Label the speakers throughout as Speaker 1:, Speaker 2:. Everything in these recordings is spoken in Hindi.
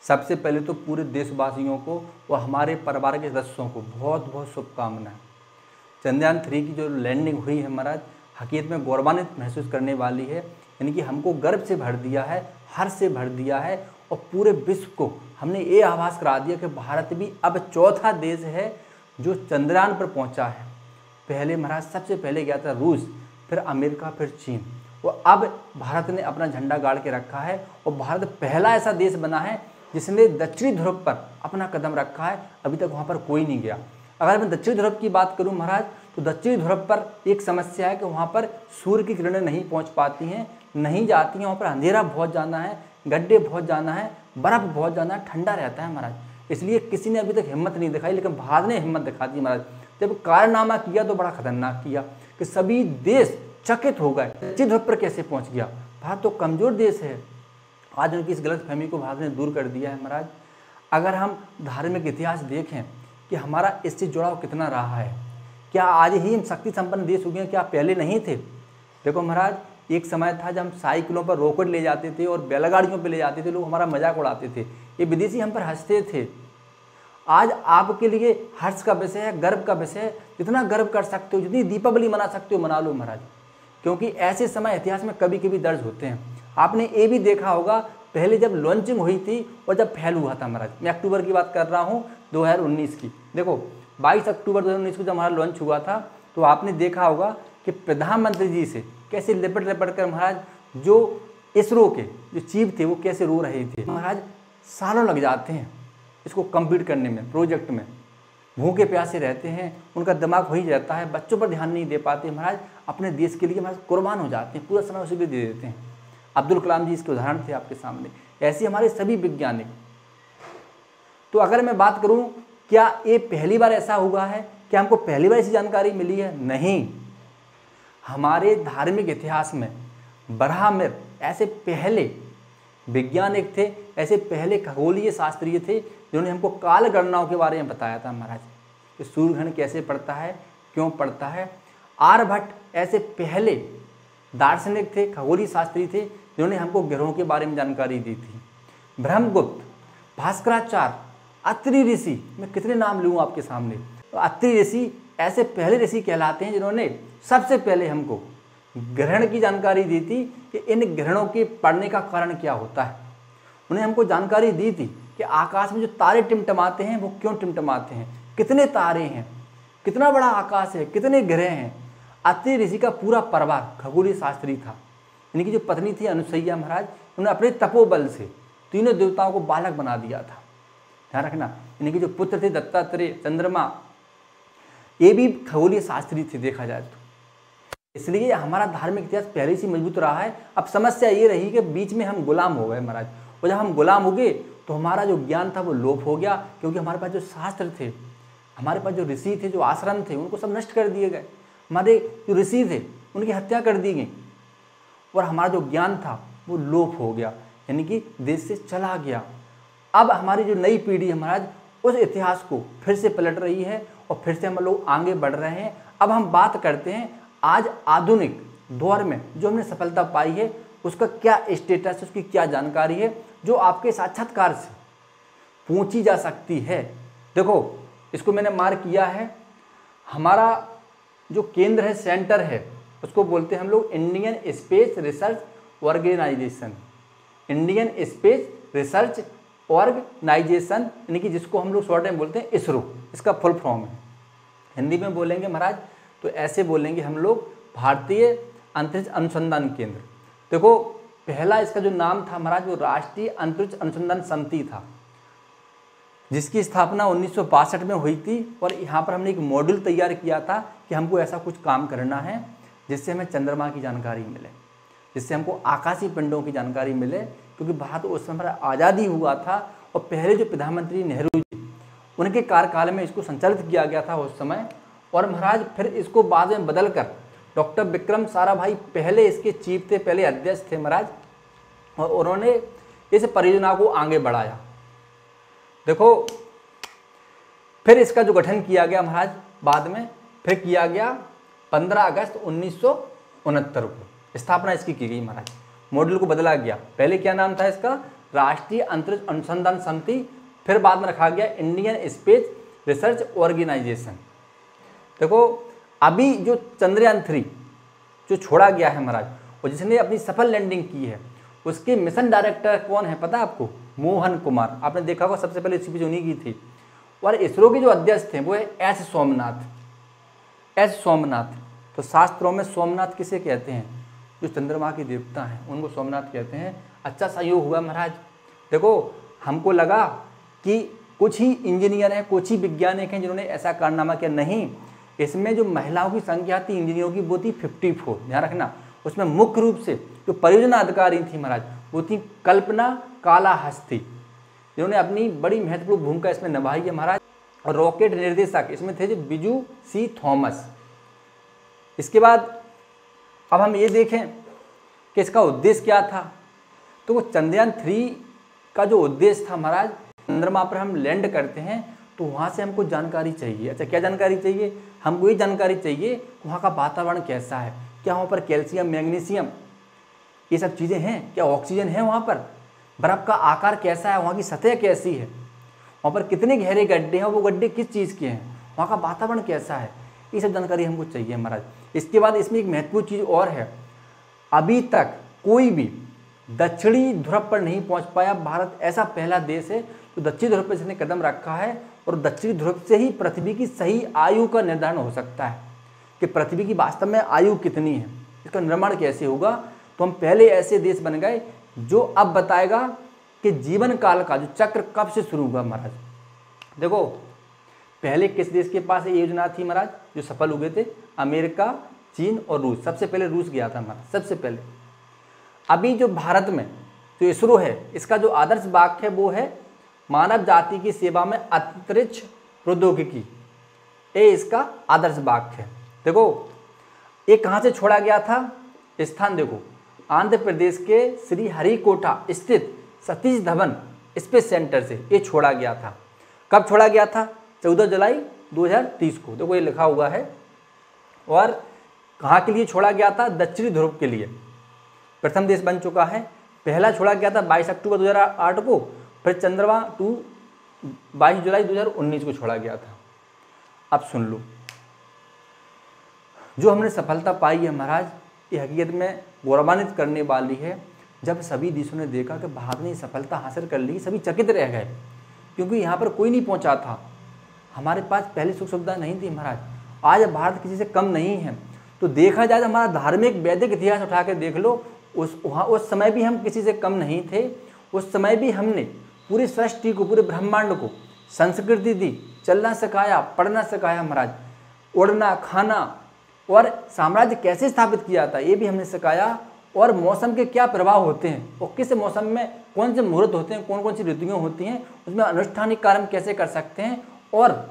Speaker 1: सबसे पहले तो पूरे देशवासियों को और हमारे परिवार के सदस्यों को बहुत बहुत शुभकामनाएं। चंद्रयान 3 की जो लैंडिंग हुई है महाराज, हकीकत में गौरवान्वित महसूस करने वाली है। यानी कि हमको गर्व से भर दिया है, हर्ष से भर दिया है, और पूरे विश्व को हमने ये आभास करा दिया कि भारत भी अब चौथा देश है जो चंद्रयान पर पहुंचा है। पहले महाराज सबसे पहले गया था रूस, फिर अमेरिका, फिर चीन, और अब भारत ने अपना झंडा गाड़ के रखा है। और भारत पहला ऐसा देश बना है जिसने दक्षिणी ध्रुव पर अपना कदम रखा है। अभी तक वहाँ पर कोई नहीं गया। अगर मैं दक्षिणी ध्रुव की बात करूँ महाराज, तो दक्षिणी ध्रुव पर एक समस्या है कि वहाँ पर सूर्य की किरणें नहीं पहुँच पाती हैं, नहीं जाती हैं। वहाँ पर अंधेरा बहुत ज़्यादा है, गड्ढे बहुत ज़्यादा है, बर्फ़ बहुत ज़्यादा है, ठंडा रहता है महाराज। इसलिए किसी ने अभी तक हिम्मत नहीं दिखाई, लेकिन भारत ने हिम्मत दिखा दी महाराज। जब कारनामा किया तो बड़ा खतरनाक किया कि सभी देश चकित हो गए, दक्षिणी ध्रुव पर कैसे पहुँच गया। भारत तो कमज़ोर देश है। आज उनकी इस गलतफहमी को भारत ने दूर कर दिया है महाराज। अगर हम धार्मिक इतिहास देखें कि हमारा इससे जुड़ाव कितना रहा है, क्या आज ही हम शक्ति संपन्न देश हो गए, क्या पहले नहीं थे। देखो महाराज, एक समय था जब हम साइकिलों पर रॉकेट ले जाते थे और बैलगाड़ियों पर ले जाते थे, लोग हमारा मजाक उड़ाते थे, ये विदेशी हम पर हंसते थे। आज आपके लिए हर्ष का विषय है, गर्व का विषय है। जितना गर्व कर सकते हो, जितनी दीपावली मना सकते हो मना लो महाराज, क्योंकि ऐसे समय इतिहास में कभी कभी दर्ज होते हैं। आपने ये भी देखा होगा, पहले जब लॉन्चिंग हुई थी और जब फैल हुआ था महाराज, मैं अक्टूबर की बात कर रहा हूँ 2019 की। देखो 22 अक्टूबर 2019 को जब हमारा लॉन्च हुआ था, तो आपने देखा होगा कि प्रधानमंत्री जी से कैसे लिपट लिपट कर महाराज जो इसरो के जो चीफ थे वो कैसे रो रहे थे। महाराज सालों लग जाते हैं इसको कंप्लीट करने में, प्रोजेक्ट में भूखे प्यासे रहते हैं, उनका दिमाग वही रहता है, बच्चों पर ध्यान नहीं दे पाते महाराज, अपने देश के लिए महाराज कुर्बान हो जाते हैं, पूरा समय उसी के दे देते हैं। अब्दुल कलाम जी इसके उदाहरण थे आपके सामने। ऐसे हमारे सभी वैज्ञानिक। तो अगर मैं बात करूं, क्या ये पहली बार ऐसा हुआ है, क्या हमको पहली बार ऐसी जानकारी मिली है? नहीं, हमारे धार्मिक इतिहास में ब्रह्ममिर ऐसे पहले वैज्ञानिक थे, ऐसे पहले खगोलीय शास्त्रीय थे जिन्होंने हमको काल गणनाओं के बारे में बताया था महाराज, कि सूर्य ग्रहण कैसे पड़ता है, क्यों पड़ता है। आर्यभट्ट ऐसे पहले दार्शनिक थे, खगोलीय शास्त्री थे जिन्होंने हमको ग्रहों के बारे में जानकारी दी थी। ब्रह्मगुप्त, भास्कराचार्य, अत्रि ऋषि, मैं कितने नाम लूँ आपके सामने। तो अत्रि ऋषि ऐसे पहले ऋषि कहलाते हैं जिन्होंने सबसे पहले हमको ग्रहण की जानकारी दी थी कि इन ग्रहणों के पड़ने का कारण क्या होता है। उन्हें हमको जानकारी दी थी कि आकाश में जो तारे टिमटिमाते हैं वो क्यों टिमटिमाते हैं, कितने तारे हैं, कितना बड़ा आकाश है, कितने ग्रह हैं। अत्रि ऋषि का पूरा परिवार खगोलीय शास्त्री था। इनकी जो पत्नी थी अनुसैया महाराज, उन्होंने अपने तपोबल से तीनों देवताओं को बालक बना दिया था। ध्यान रखना, इनके जो पुत्र थे दत्तात्रेय, चंद्रमा, ये भी खगोलीय शास्त्री थे देखा जाए तो। इसलिए हमारा धार्मिक इतिहास पहले से मजबूत रहा है। अब समस्या ये रही कि बीच में हम गुलाम हो गए महाराज, और जब हम गुलाम हो गए तो हमारा जो ज्ञान था वो लोप हो गया, क्योंकि हमारे पास जो शास्त्र थे, हमारे पास जो ऋषि थे, जो आश्रम थे, उनको सब नष्ट कर दिए गए। हमारे जो ऋषि थे उनकी हत्या कर दी गई, और हमारा जो ज्ञान था वो लोप हो गया, यानी कि देश से चला गया। अब हमारी जो नई पीढ़ी है महाराज, उस इतिहास को फिर से पलट रही है और फिर से हम लोग आगे बढ़ रहे हैं। अब हम बात करते हैं आज आधुनिक दौर में जो हमने सफलता पाई है उसका क्या स्टेटस है, उसकी क्या जानकारी है जो आपके साक्षात्कार से पूछी जा सकती है। देखो, इसको मैंने मार्क किया है। हमारा जो केंद्र है, सेंटर है, उसको बोलते हैं हम लोग Indian Space Research Organisation. Indian Space Research Organisation, यानी कि जिसको हम लोग शॉर्ट में बोलते हैं इसरो, इसका फुल फॉर्म है। हिंदी में बोलेंगे महाराज तो ऐसे बोलेंगे हम लोग, भारतीय अंतरिक्ष अनुसंधान केंद्र। देखो, पहला इसका जो नाम था महाराज वो राष्ट्रीय अंतरिक्ष अनुसंधान समिति था, जिसकी स्थापना 1962 में हुई थी। और यहाँ पर हमने एक मॉड्यूल तैयार किया था कि हमको ऐसा कुछ काम करना है जिससे हमें चंद्रमा की जानकारी मिले, जिससे हमको आकाशीय पिंडों की जानकारी मिले, क्योंकि भारत उस समय आज़ादी हुआ था और पहले जो प्रधानमंत्री नेहरू जी, उनके कार्यकाल में इसको संचालित किया गया था उस समय। और महाराज फिर इसको बाद में बदल कर डॉक्टर विक्रम साराभाई पहले इसके चीफ थे, पहले अध्यक्ष थे महाराज, और उन्होंने इस परियोजना को आगे बढ़ाया। देखो, फिर इसका जो गठन किया गया महाराज बाद में फिर किया गया 15 अगस्त 1969 को स्थापना इसकी की गई महाराज। मॉड्यूल को बदला गया। पहले क्या नाम था इसका? राष्ट्रीय अंतरिक्ष अनुसंधान समिति, फिर बाद में रखा गया इंडियन स्पेस रिसर्च ऑर्गेनाइजेशन। देखो अभी जो चंद्रयान 3 जो छोड़ा गया है महाराज, और जिसने अपनी सफल लैंडिंग की है, उसके मिशन डायरेक्टर कौन है पता है आपको? मोहन कुमार। आपने देखा होगा सबसे पहले स्पीच उन्हीं की थी। और इसरो के जो अध्यक्ष थे वो है एस सोमनाथ। तो शास्त्रों में सोमनाथ किसे कहते हैं? जो चंद्रमा के देवता हैं उनको सोमनाथ कहते हैं। अच्छा सहयोग हुआ महाराज। देखो हमको लगा कि कुछ ही इंजीनियर हैं, कुछ ही वैज्ञानिक हैं जिन्होंने ऐसा कारनामा किया, नहीं, इसमें जो महिलाओं की संख्या थी इंजीनियरों की वो थी 54। ध्यान रखना, उसमें मुख्य रूप से जो परियोजना अधिकारी थी महाराज वो थी कल्पना कालाहस्ती, जिन्होंने अपनी बड़ी महत्वपूर्ण भूमिका इसमें निभाई है महाराज। और रॉकेट निर्देशक इसमें थे जो बिजू सी थॉमस। इसके बाद अब हम ये देखें कि इसका उद्देश्य क्या था। तो वो चंद्रयान 3 का जो उद्देश्य था महाराज, चंद्रमा पर हम लैंड करते हैं तो वहाँ से हमको जानकारी चाहिए। अच्छा क्या जानकारी चाहिए? हमको ये जानकारी चाहिए कि वहाँ का वातावरण कैसा है, क्या वहाँ पर कैल्शियम मैग्नीशियम ये सब चीज़ें हैं, क्या ऑक्सीजन है वहाँ पर, बर्फ़ का आकार कैसा है, वहाँ की सतह कैसी है, वहाँ पर कितने गहरे गड्ढे हैं, वो गड्ढे किस चीज़ के हैं, वहाँ का वातावरण कैसा है, ये सब जानकारी हमको चाहिए महाराज। इसके बाद इसमें एक महत्वपूर्ण चीज़ और है, अभी तक कोई भी दक्षिणी ध्रुव पर नहीं पहुँच पाया। भारत ऐसा पहला देश है जो दक्षिणी ध्रुव पर इसने कदम रखा है, और दक्षिणी ध्रुव से ही पृथ्वी की सही आयु का निर्धारण हो सकता है कि पृथ्वी की वास्तव में आयु कितनी है, इसका निर्माण कैसे होगा। तो हम पहले ऐसे देश बन गए जो अब बताएगा कि जीवन काल का जो चक्र कब से शुरू हुआ महाराज। देखो पहले किस देश के पास ये योजना थी महाराज जो सफल हुए थे? अमेरिका, चीन और रूस। सबसे पहले रूस गया था महाराज, सबसे पहले। अभी जो भारत में जो इसरो है, इसका जो आदर्श वाक्य है वो है मानव जाति की सेवा में अंतरिक्ष प्रौद्योगिकी, ये इसका आदर्श वाक्य है। देखो ये कहाँ से छोड़ा गया था? स्थान देखो, आंध्र प्रदेश के श्री हरिकोटा स्थित सतीश धवन स्पेस सेंटर से ये छोड़ा गया था। कब छोड़ा गया था? 14 जुलाई 2030 को। देखो ये लिखा हुआ है। और कहाँ के लिए छोड़ा गया था? दक्षिणी ध्रुव के लिए। प्रथम देश बन चुका है। पहला छोड़ा गया था 22 अक्टूबर 2008 को, फिर चंद्रमा 2 22 जुलाई 2019 को छोड़ा गया था। अब सुन लो, जो हमने सफलता पाई है महाराज, ये हकीकत में गौरवान्वित करने वाली है। जब सभी देशों ने देखा कि भारत ने सफलता हासिल कर ली, सभी चकित रह गए, क्योंकि यहाँ पर कोई नहीं पहुँचा था। हमारे पास पहले सुख सुविधा नहीं थी महाराज। आज भारत किसी से कम नहीं है। तो देखा जाए तो हमारा धार्मिक वैदिक इतिहास उठा के देख लो, उस समय भी हम किसी से कम नहीं थे। उस समय भी हमने पूरी सृष्टि को, पूरे ब्रह्मांड को संस्कृति दी, चलना सिखाया, पढ़ना सिखाया महाराज, उड़ना, खाना और साम्राज्य कैसे स्थापित किया था ये भी हमने सिखाया। और मौसम के क्या प्रभाव होते हैं और किस मौसम में कौन से मुहूर्त होते हैं, कौन कौन सी ऋतुएं होती हैं, उसमें अनुष्ठानिक कार्य कैसे कर सकते हैं, और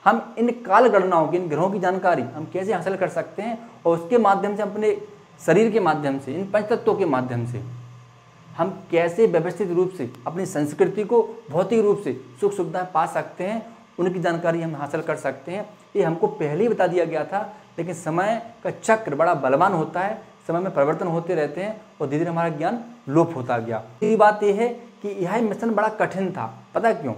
Speaker 1: हम इन काल गणनाओं की, इन ग्रहों की जानकारी हम कैसे हासिल कर सकते हैं, और उसके माध्यम से अपने शरीर के माध्यम से, इन पंचतत्वों के माध्यम से हम कैसे व्यवस्थित रूप से अपनी संस्कृति को भौतिक रूप से सुख सुविधाएं पा सकते हैं, उनकी जानकारी हम हासिल कर सकते हैं। ये हमको पहले ही बता दिया गया था। लेकिन समय का चक्र बड़ा बलवान होता है, समय में परिवर्तन होते रहते हैं और धीरे धीरे हमारा ज्ञान लोप होता गया। दूसरी बात यह है कि यह मिशन बड़ा कठिन था। पता क्यों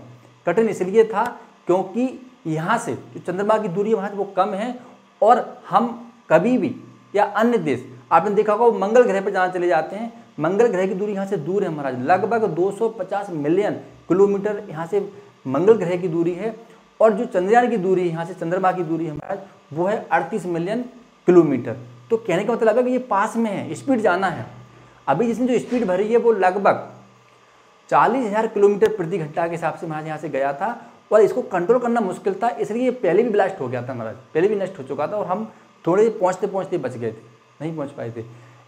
Speaker 1: कठिन? इसलिए था क्योंकि यहाँ से जो चंद्रमा की दूरी वहाँ से वो कम है, और हम कभी भी या अन्य देश आपने देखा होगा वो मंगल ग्रह पर जाना चले जाते हैं। मंगल ग्रह की दूरी यहाँ से दूर है महाराज, लगभग 250 मिलियन किलोमीटर यहाँ से मंगल ग्रह की दूरी है। और जो चंद्रयान की दूरी यहाँ से चंद्रमा की दूरी है महाराज वो है 38 मिलियन किलोमीटर। तो कहने का मतलब है कि ये पास में है, स्पीड जाना है। अभी जिसने जो स्पीड भरी है वो लगभग 40,000 किलोमीटर प्रति घंटा के हिसाब से महाराज यहाँ से गया था, और इसको कंट्रोल करना मुश्किल था, इसलिए ये पहले भी ब्लास्ट हो गया था महाराज, पहले भी नष्ट हो चुका था, और हम थोड़े पहुँचते पहुँचते बच गए थे, नहीं पहुँच पाए थे,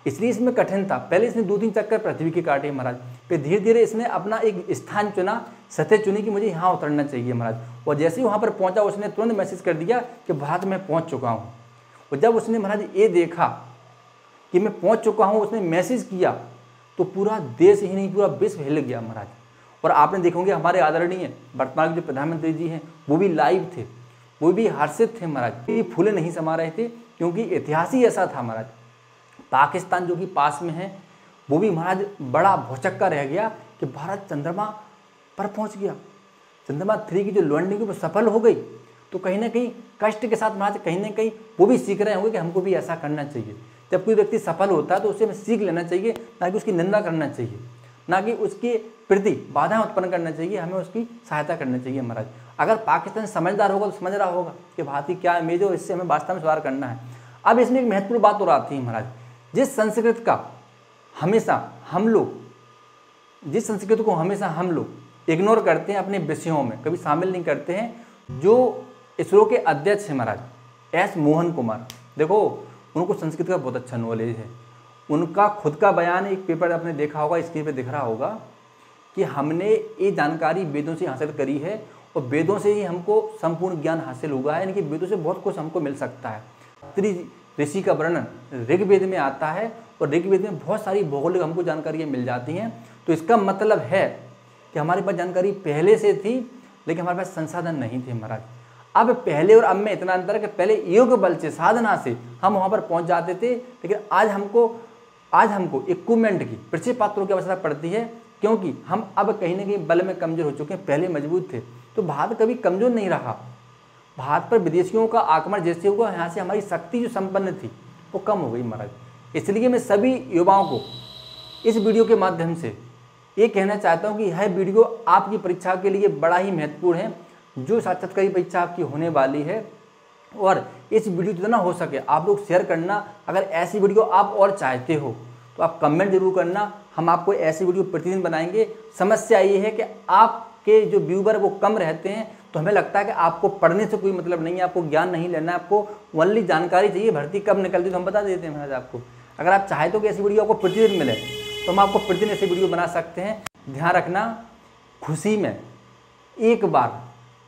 Speaker 1: इसलिए इसमें कठिन था। पहले इसने 2-3 चक्कर पृथ्वी के काटे महाराज, फिर धीरे धीरे इसने अपना एक स्थान चुना, सतह चुनी कि मुझे यहाँ उतरना चाहिए महाराज। और जैसे ही वहाँ पर पहुँचा उसने तुरंत मैसेज कर दिया कि भारत में पहुँच चुका हूँ। और जब उसने महाराज ये देखा कि मैं पहुँच चुका हूँ, उसने मैसेज किया, तो पूरा देश ही नहीं पूरा विश्व हिल गया महाराज। और आपने देखोगे हमारे आदरणीय वर्तमान जो प्रधानमंत्री जी हैं वो भी लाइव थे, वो भी हर्षित थे महाराज, ये फूले नहीं समा रहे थे, क्योंकि इतिहास ही ऐसा था महाराज। पाकिस्तान जो कि पास में है वो भी महाराज बड़ा भौचक्का रह गया कि भारत चंद्रमा पर पहुंच गया, चंद्रमा 3 की जो लैंडिंग वो सफल हो गई। तो कहीं ना कहीं कष्ट के साथ महाराज कहीं ना कहीं वो भी सीख रहे होंगे कि हमको भी ऐसा करना चाहिए। जब कोई व्यक्ति सफल होता है तो उसे हमें सीख लेना चाहिए, ना कि उसकी निंदा करना चाहिए, ना कि उसके प्रति बाधाएं उत्पन्न करना चाहिए, हमें उसकी सहायता करना चाहिए महाराज। अगर पाकिस्तान समझदार होगा तो समझ रहा होगा कि भारतीय क्या इमेज है, इससे हमें वास्तव में सुधार करना है। अब इसमें एक महत्वपूर्ण बात और आती है महाराज, जिस संस्कृत का हमेशा हम लोग जिस संस्कृति को हमेशा हम लोग इग्नोर करते हैं, अपने विषयों में कभी शामिल नहीं करते हैं, जो इसरो के अध्यक्ष हैं महाराज एस मोहन कुमार, देखो उनको संस्कृत का बहुत अच्छा नॉलेज है। उनका खुद का बयान एक पेपर आपने देखा होगा, स्क्रीन पे दिख रहा होगा कि हमने ये जानकारी वेदों से हासिल करी है और वेदों से ही हमको संपूर्ण ज्ञान हासिल हुआ है, यानी कि वेदों से बहुत कुछ हमको मिल सकता है। ऋषि का वर्णन ऋग्वेद में आता है और ऋग्वेद में बहुत सारी भौगोलिक हमको जानकारियाँ मिल जाती हैं। तो इसका मतलब है कि हमारे पास जानकारी पहले से थी, लेकिन हमारे पास संसाधन नहीं थे महाराज। अब पहले और अब में इतना अंतर है कि पहले योग बल से, साधना से हम वहाँ पर पहुँच जाते थे, लेकिन आज हमको इक्विपमेंट की, पृथ्वी पात्रों की आवश्यकता पड़ती है, क्योंकि हम अब कहीं ना कहीं बल में कमजोर हो चुके हैं। पहले मजबूत थे तो भारत कभी कमजोर नहीं रहा। भारत पर विदेशियों का आक्रमण जैसे हुआ, यहाँ से हमारी शक्ति जो संपन्न थी वो कम हो गई महाराज। इसलिए मैं सभी युवाओं को इस वीडियो के माध्यम से ये कहना चाहता हूँ कि यह वीडियो आपकी परीक्षा के लिए बड़ा ही महत्वपूर्ण है, जो साक्षात्कारी परीक्षा आपकी होने वाली है। और इस वीडियो जितना हो सके आप लोग शेयर करना। अगर ऐसी वीडियो आप और चाहते हो तो आप कमेंट जरूर करना, हम आपको ऐसी वीडियो प्रतिदिन बनाएंगे। समस्या ये है कि आपके जो व्यूवर वो कम रहते हैं, तो हमें लगता है कि आपको पढ़ने से कोई मतलब नहीं है, आपको ज्ञान नहीं लेना है, आपको ओनली जानकारी चाहिए, भर्ती कब निकलती तो हम बता देते हैं महाराज आपको। अगर आप चाहे तो कि ऐसी वीडियो आपको प्रतिदिन मिले तो हम आपको प्रतिदिन ऐसी वीडियो बना सकते हैं। ध्यान रखना, खुशी में एक बार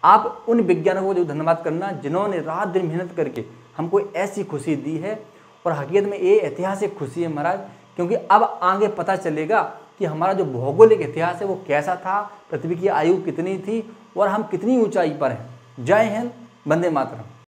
Speaker 1: आप उन वैज्ञानिकों को जो धन्यवाद करना जिन्होंने रात दिन मेहनत करके हमको ऐसी खुशी दी है। और हकीकत में ये ऐतिहासिक खुशी है महाराज, क्योंकि अब आगे पता चलेगा कि हमारा जो भौगोलिक इतिहास है वो कैसा था, पृथ्वी की आयु कितनी थी और हम कितनी ऊंचाई पर हैं। जय हिंद, वंदे मातरम।